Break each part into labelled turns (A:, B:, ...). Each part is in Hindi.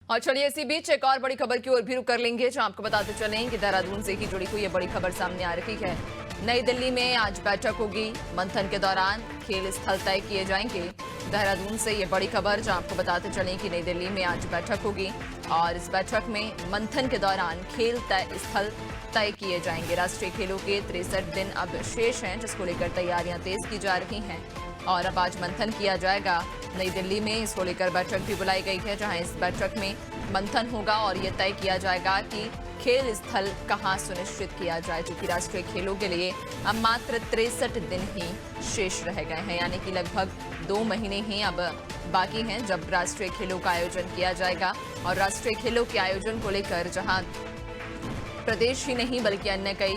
A: और चलिए इसी बीच एक और बड़ी खबर की ओर भी रुख कर लेंगे, जहां आपको बताते चलें कि देहरादून से ही जुड़ी हुई ये बड़ी खबर सामने आ रही है। नई दिल्ली में आज बैठक होगी। मंथन के दौरान खेल स्थल तय किए जाएंगे। देहरादून से ये बड़ी खबर, जहां आपको बताते चलें कि नई दिल्ली में आज बैठक होगी और इस बैठक में मंथन के दौरान खेल स्थल तय किए जाएंगे। राष्ट्रीय खेलों के 63 दिन अब शेष हैं, जिसको लेकर तैयारियां तेज की जा रही हैं और अब आज मंथन किया जाएगा नई दिल्ली में। इसको लेकर बैठक भी बुलाई गई है, जहां इस बैठक में मंथन होगा और ये तय किया जाएगा कि खेल स्थल कहां सुनिश्चित किया जाए, क्योंकि राष्ट्रीय खेलों के लिए अब मात्र 63 दिन ही शेष रह गए हैं, यानी कि लगभग 2 महीने ही अब बाकी हैं जब राष्ट्रीय खेलों का आयोजन किया जाएगा। और राष्ट्रीय खेलों के आयोजन को लेकर जहां प्रदेश ही नहीं बल्कि अन्य कई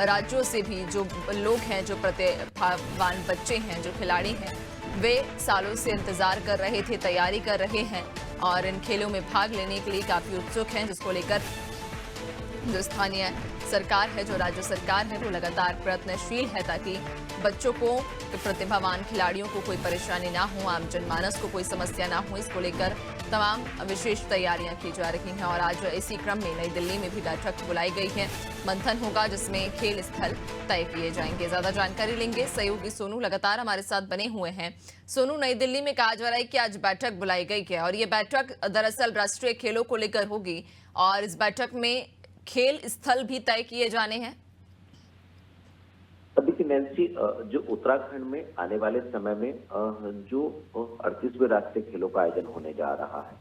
A: राज्यों से भी जो लोग हैं, जो प्रतिभावान बच्चे हैं, जो खिलाड़ी हैं, वे सालों से इंतजार कर रहे थे, तैयारी कर रहे हैं और इन खेलों में भाग लेने के लिए काफी उत्सुक हैं, जिसको लेकर जो स्थानीय सरकार है, जो राज्य सरकार है, वो लगातार प्रयत्नशील है ताकि बच्चों को, प्रतिभावान खिलाड़ियों को कोई परेशानी ना हो, आम जनमानस को कोई समस्या ना हो। इसको लेकर तमाम विशेष तैयारियां की जा रही हैं और आज इसी क्रम में नई दिल्ली में भी बैठक बुलाई गई है। मंथन होगा जिसमें खेल स्थल तय किए जाएंगे। ज्यादा जानकारी लेंगे, सहयोगी सोनू लगातार हमारे साथ बने हुए हैं। सोनू, नई दिल्ली में कहा जा रहा है कि आज बैठक बुलाई गई है और ये बैठक दरअसल राष्ट्रीय खेलों को लेकर होगी और इस बैठक में खेल स्थल भी तय किए जाने हैं।
B: देखिए नैन्सी, जो उत्तराखंड में आने वाले समय में जो 38वें राष्ट्रीय खेलों का आयोजन होने जा रहा है,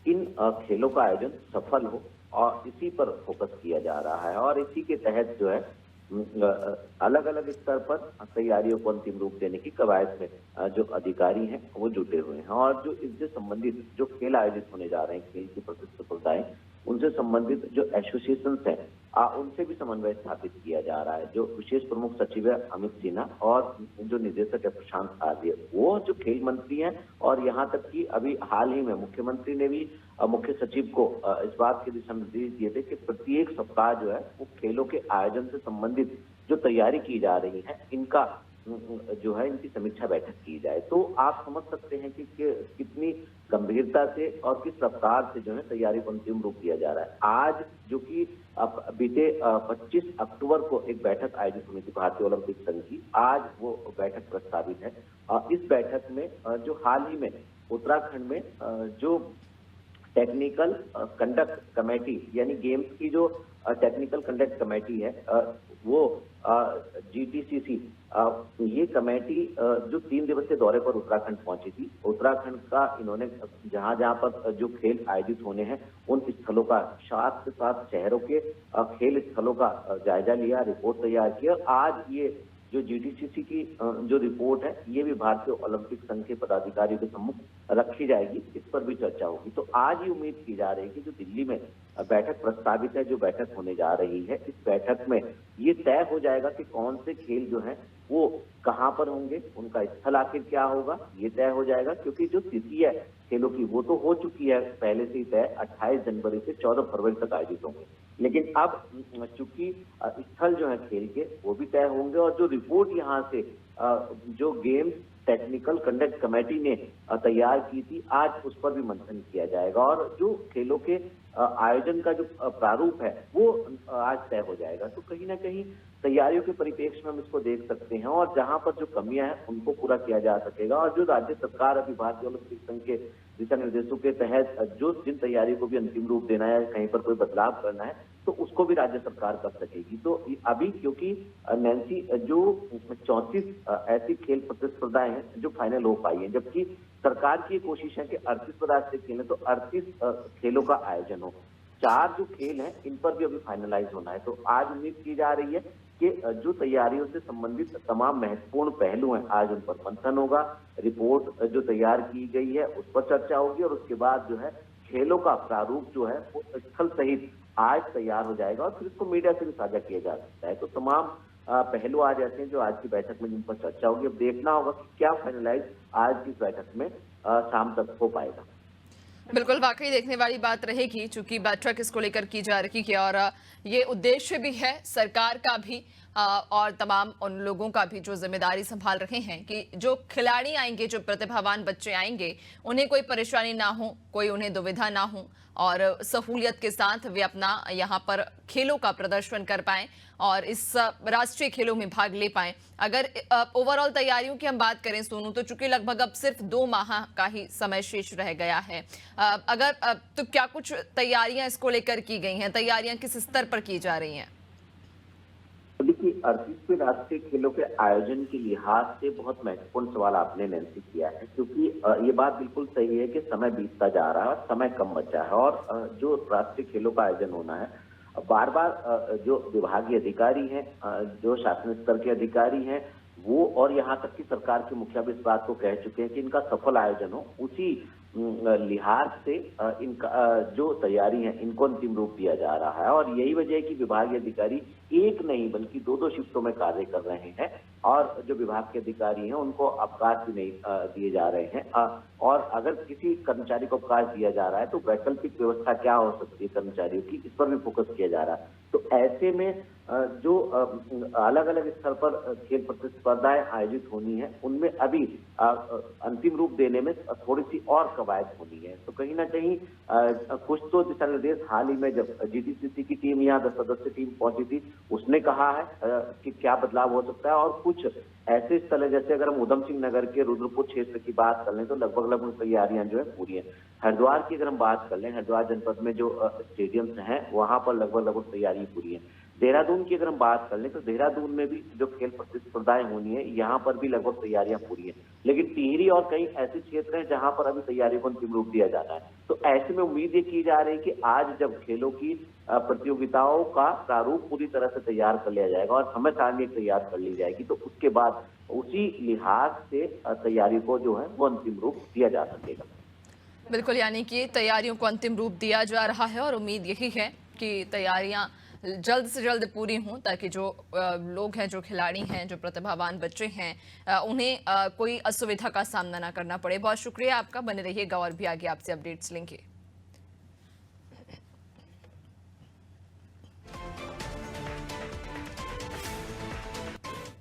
B: इन खेलों का आयोजन सफल हो और इसी पर फोकस किया जा रहा है और इसी के तहत जो है अलग अलग स्तर पर तैयारियों को अंतिम रूप देने की कवायद में जो अधिकारी हैं वो जुटे हुए हैं और जो इससे संबंधित जो खेल आयोजित होने जा रहे हैं, खेल की प्रतिस्पर्धाएं, उनसे संबंधित जो एसोसिएशन हैं उनसे भी समन्वय स्थापित किया जा रहा है। जो विशेष प्रमुख सचिव है अमित सिन्हा और जो निदेशक है प्रशांत आर्य, वो जो खेल मंत्री हैं और यहाँ तक कि अभी हाल ही में मुख्यमंत्री ने भी मुख्य सचिव को इस बात के दिशा निर्देश दिए थे कि प्रत्येक सप्ताह जो है वो खेलों के आयोजन से संबंधित जो तैयारी की जा रही है, इनका जो है इनकी समीक्षा बैठक की जाए। तो आप समझ सकते हैं कि कितनी गंभीरता से और किस रफ्तार से जो है तैयारी को अंतिम रूप दिया जा रहा है। आज जो कि बीते 25 अक्टूबर को एक बैठक आयोजित हुई थी भारतीय ओलंपिक संघ की, आज वो बैठक प्रस्तावित है और इस बैठक में जो हाल ही में उत्तराखंड में जो टेक्निकल कंडक्ट कमेटी यानी गेम्स की जो टेक्निकल कंडक्ट कमेटी है वो GTCC, ये कमेटी जो 3 दिवसीय दौरे पर उत्तराखंड पहुंची थी। उत्तराखंड का इन्होंने जहां जहां पर जो खेल आयोजित होने हैं उन स्थलों का 7 से 7 शहरों के खेल स्थलों का जायजा लिया, रिपोर्ट तैयार किया। आज ये जो GTCC की जो रिपोर्ट है ये भी भारतीय ओलंपिक संघ के पदाधिकारियों के सम्मुख रखी जाएगी, इस पर भी चर्चा होगी। तो आज ही उम्मीद की जा रही है कि जो दिल्ली में बैठक प्रस्तावित है, जो बैठक होने जा रही है, इस बैठक में ये तय हो जाएगा कि कौन से खेल जो है वो कहां पर होंगे, उनका स्थल आखिर क्या होगा, ये तय हो जाएगा। क्योंकि जो तिथि है खेलों की वो तो हो चुकी है पहले से ही तय, 28 जनवरी से 14 फरवरी तक आयोजित होंगे, लेकिन अब चूंकि स्थल जो है खेल के वो भी तय होंगे और जो रिपोर्ट यहाँ से जो गेम्स टेक्निकल कंडक्ट कमेटी ने तैयार की थी, आज उस पर भी मंथन किया जाएगा और जो खेलों के आयोजन का जो प्रारूप है वो आज तय हो जाएगा। तो कहीं ना कहीं तैयारियों के परिप्रेक्ष्य में हम इसको देख सकते हैं और जहां पर जो कमियां हैं उनको पूरा किया जा सकेगा और जो राज्य सरकार अभी भारतीय ओलंपिक संघ के दिशा निर्देशों के तहत जो जिन तैयारियों को भी अंतिम रूप देना है, कहीं पर कोई बदलाव करना है, तो उसको भी राज्य सरकार कर सकेगी। तो अभी क्योंकि नैन्सी जो 34 ऐसी खेल प्रतिस्पर्धाएं हैं जो फाइनल हो पाई है, जबकि सरकार की कोशिश है कि 38 राष्ट्रीय खेल है तो 38 खेलों का आयोजन हो। 4 जो खेल हैं इन पर भी अभी फाइनलाइज होना है। तो आज उम्मीद की जा रही है कि जो तैयारियों से संबंधित तमाम महत्वपूर्ण पहलू हैं, आज उन पर मंथन होगा, रिपोर्ट जो तैयार की गई है उस पर चर्चा होगी और उसके बाद जो है खेलों का प्रारूप जो है वो स्थल सहित आज तैयार हो जाएगा और फिर इसको मीडिया से भी साझा किया जा सकता है। तो तमाम पहलू आज ऐसे हैं जो आज की बैठक में जिन पर चर्चा होगी। अब देखना होगा कि क्या फाइनलाइज आज की बैठक में शाम तक हो पाएगा।
A: बिल्कुल, वाकई देखने वाली बात रहेगी, चूंकि बैठक इसको लेकर की जा रही है और ये उद्देश्य भी है सरकार का भी और तमाम उन लोगों का भी जो जिम्मेदारी संभाल रहे हैं कि जो खिलाड़ी आएंगे, जो प्रतिभावान बच्चे आएंगे, उन्हें कोई परेशानी ना हो, कोई उन्हें दुविधा ना हो और सहूलियत के साथ वे अपना यहाँ पर खेलों का प्रदर्शन कर पाएं और इस राष्ट्रीय खेलों में भाग ले पाएं। अगर ओवरऑल तैयारियों की हम बात करें सोनू, तो चूंकि लगभग अब सिर्फ 2 माह का ही समय शेष रह गया है, तो क्या कुछ तैयारियां इसको लेकर की गई हैं? तैयारियां किस स्तर पर की जा रही हैं?
B: देखिए, 38वें राष्ट्रीय खेलों के आयोजन के लिहाज से बहुत महत्वपूर्ण सवाल आपने नैन्सी किया है, क्योंकि ये बात बिल्कुल सही है कि समय बीतता जा रहा है, समय कम बचा है और जो राष्ट्रीय खेलों का आयोजन होना है, बार बार जो विभागीय अधिकारी हैं, जो शासन स्तर के अधिकारी हैं, वो और यहाँ तक कि सरकार के मुखिया भी इस बात को कह चुके हैं कि इनका सफल आयोजन हो, उसी लिहाज से इनका जो तैयारी है इनको अंतिम रूप दिया जा रहा है। और यही वजह है कि विभागीय अधिकारी एक नहीं बल्कि 2-2 शिफ्टों में कार्य कर रहे हैं और जो विभाग के अधिकारी हैं उनको अवकाश भी नहीं दिए जा रहे हैं। और अगर किसी कर्मचारी को अवकाश दिया जा रहा है तो वैकल्पिक व्यवस्था क्या हो सकती है कर्मचारियों की, इस पर भी फोकस किया जा रहा है। तो ऐसे में जो अलग अलग स्तर पर खेल प्रतिस्पर्धाएं आयोजित होनी है, उनमें अभी अंतिम रूप देने में थोड़ी सी और कवायद होनी है। तो कहीं ना कहीं कुछ तो दिशा निर्देश हाल ही में जब जीटीसीसी की टीम यहाँ 10 सदस्य टीम पहुंची थी, उसने कहा है कि क्या बदलाव हो सकता है। और कुछ ऐसे स्थल है, जैसे अगर हम उधम सिंह नगर के रुद्रपुर क्षेत्र की बात कर लें तो लगभग तैयारियां जो है पूरी हैं। हरिद्वार की अगर हम बात कर लें, हरिद्वार जनपद में जो स्टेडियम्स हैं वहां पर लगभग तैयारी पूरी है। देहरादून की अगर हम बात कर लें तो देहरादून में भी जो खेल प्रतिस्पर्धाएं होनी है, यहाँ पर भी लगभग तैयारियां पूरी है। लेकिन टिहरी और कई ऐसे क्षेत्र हैं जहां पर अभी तैयारियों को अंतिम रूप दिया जाना है। तो ऐसे में उम्मीद ये की जा रही है कि आज जब खेलों की प्रतियोगिताओं का प्रारूप पूरी तरह से तैयार कर लिया जाएगा और समय सारणी तैयार कर ली जाएगी, तो उसके बाद उसी लिहाज से तैयारी को जो है वो अंतिम रूप दिया जा सकेगा।
A: बिल्कुल, यानी कि तैयारियों को अंतिम रूप दिया जा रहा है और उम्मीद यही है कि तैयारियां जल्द से जल्द पूरी हों, ताकि जो लोग हैं, जो खिलाड़ी हैं, जो प्रतिभावान बच्चे हैं, उन्हें कोई असुविधा का सामना ना करना पड़े। बहुत शुक्रिया आपका, बने रहिएगा और भी आगे आपसे अपडेट्स लेंगे।